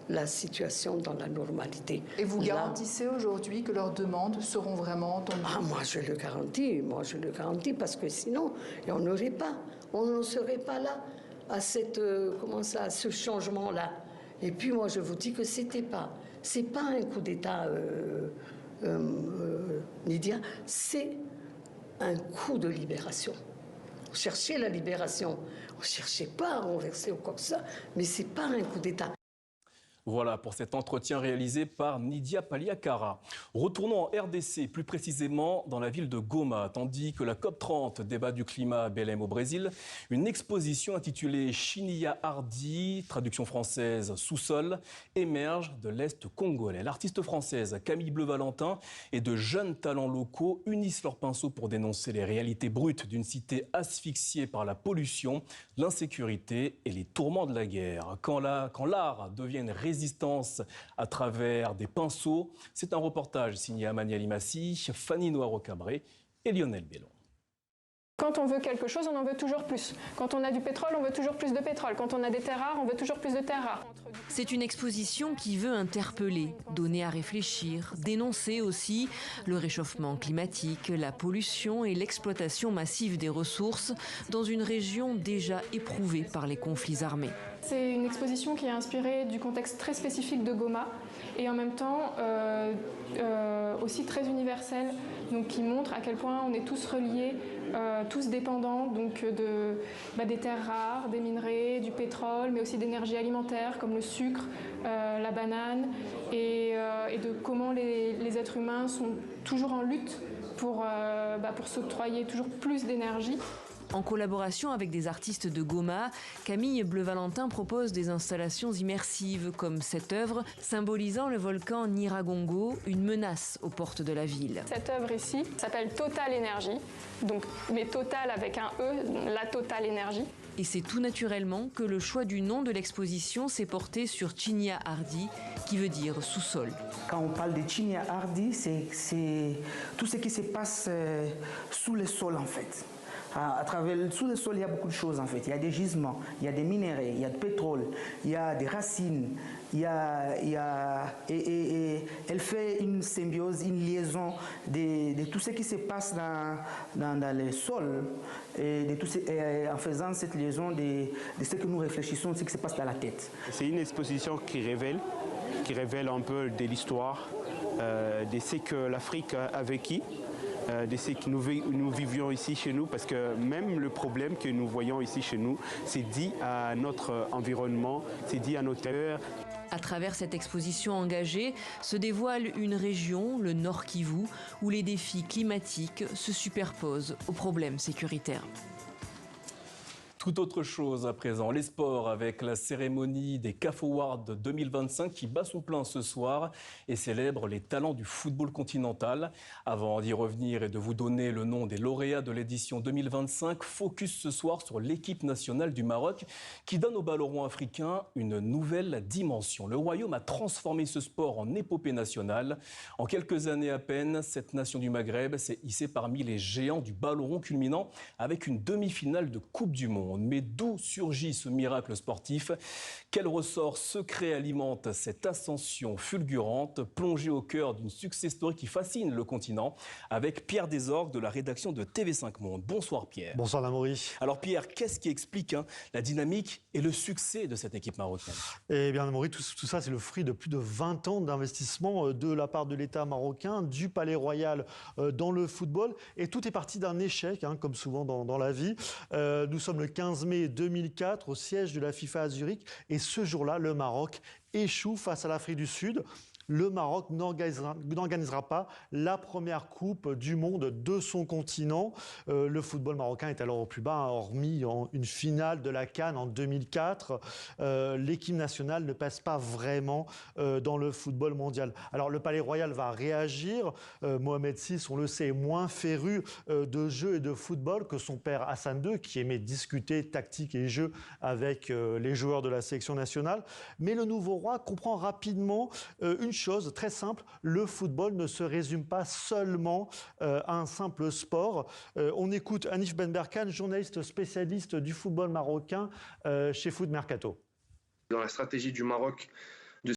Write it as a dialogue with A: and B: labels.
A: la situation dans la normalité.
B: Et vous garantissez aujourd'hui que leurs demandes seront vraiment entendues?
A: Moi je le garantis, parce que sinon on n'aurait pas, on n'en serait pas là à ce changement-là. Et puis moi je vous dis que c'est pas un coup d'État, Lydia, c'est un coup de libération. On cherchait la libération, on ne cherchait pas à renverser ou quoi que ça, mais ce n'est pas un coup d'État.
C: Voilà pour cet entretien réalisé par Nidia Paliakara. Retournons en RDC, plus précisément dans la ville de Goma. Tandis que la COP30 débat du climat à Belém au Brésil, une exposition intitulée Chinia Hardy, traduction française sous-sol, émerge de l'Est congolais. L'artiste française Camille Bleu-Valentin et de jeunes talents locaux unissent leurs pinceaux pour dénoncer les réalités brutes d'une cité asphyxiée par la pollution, l'insécurité et les tourments de la guerre. Quand l'art devient une résistance à travers des pinceaux, c'est un reportage signé Amani Alimassi, Fanny Noiro-Cabré et Lionel Bellon.
D: Quand on veut quelque chose, on en veut toujours plus. Quand on a du pétrole, on veut toujours plus de pétrole. Quand on a des terres rares, on veut toujours plus de terres rares.
E: C'est une exposition qui veut interpeller, donner à réfléchir, dénoncer aussi le réchauffement climatique, la pollution et l'exploitation massive des ressources dans une région déjà éprouvée par les conflits armés.
D: C'est une exposition qui est inspirée du contexte très spécifique de Goma et en même temps aussi très universelle, donc qui montre à quel point on est tous reliés, tous dépendants donc des terres rares, des minerais, du pétrole, mais aussi d'énergie alimentaire comme le sucre, la banane et de comment les êtres humains sont toujours en lutte pour s'octroyer toujours plus d'énergie.
E: En collaboration avec des artistes de Goma, Camille Bleu-Valentin propose des installations immersives comme cette œuvre symbolisant le volcan Nyiragongo, une menace aux portes de la ville.
D: Cette œuvre ici s'appelle Total Energy, mais Total avec un E, la Total Energy.
E: Et c'est tout naturellement que le choix du nom de l'exposition s'est porté sur Chinia Hardy, qui veut dire sous-sol.
F: Quand on parle de Chinia Hardy, c'est tout ce qui se passe sous le sol en fait. Sous le sol, il y a beaucoup de choses en fait. Il y a des gisements, il y a des minéraux, il y a du pétrole, il y a des racines, et elle fait une symbiose, une liaison de tout ce qui se passe dans le sol, et en faisant cette liaison de ce que nous réfléchissons, de ce qui se passe dans la tête.
G: C'est une exposition qui révèle un peu de l'histoire, de ce que l'Afrique a vécu. De ce que nous vivions ici chez nous, parce que même le problème que nous voyons ici chez nous, c'est dit à notre environnement, c'est dit à notre terre.
E: À travers cette exposition engagée, se dévoile une région, le Nord Kivu, où les défis climatiques se superposent aux problèmes sécuritaires.
C: Tout autre chose à présent, les sports avec la cérémonie des CAF Awards 2025 qui bat son plein ce soir et célèbre les talents du football continental. Avant d'y revenir et de vous donner le nom des lauréats de l'édition 2025, focus ce soir sur l'équipe nationale du Maroc qui donne au ballon africain une nouvelle dimension. Le Royaume a transformé ce sport en épopée nationale. En quelques années à peine, cette nation du Maghreb s'est hissée parmi les géants du ballon rond culminant avec une demi-finale de Coupe du Monde. Mais d'où surgit ce miracle sportif? Quel ressort secret alimente cette ascension fulgurante, plongée au cœur d'une success story qui fascine le continent? Avec Pierre Desorgues de la rédaction de TV5 Monde. Bonsoir Pierre.
H: Bonsoir Amaury.
C: Alors Pierre, qu'est-ce qui explique la dynamique et le succès de cette équipe marocaine?
H: Eh bien Amaury, tout ça c'est le fruit de plus de 20 ans d'investissement de la part de l'État marocain, du Palais Royal dans le football. Et tout est parti d'un échec, comme souvent dans la vie. Nous sommes le 15 mai 2004 au siège de la FIFA à Zurich et ce jour-là, le Maroc échoue face à l'Afrique du Sud. Le Maroc n'organisera pas la première Coupe du Monde de son continent. Le football marocain est alors au plus bas, hormis une finale de la CAN en 2004. L'équipe nationale ne passe pas vraiment dans le football mondial. Alors le Palais Royal va réagir. Mohamed VI, on le sait, est moins féru de jeu et de football que son père Hassan II, qui aimait discuter tactique et jeu avec les joueurs de la sélection nationale. Mais le nouveau roi comprend rapidement une chose très simple, le football ne se résume pas seulement à un simple sport. On écoute Hanif Benberkan, journaliste spécialiste du football marocain chez Foot Mercato.
I: Dans la stratégie du Maroc,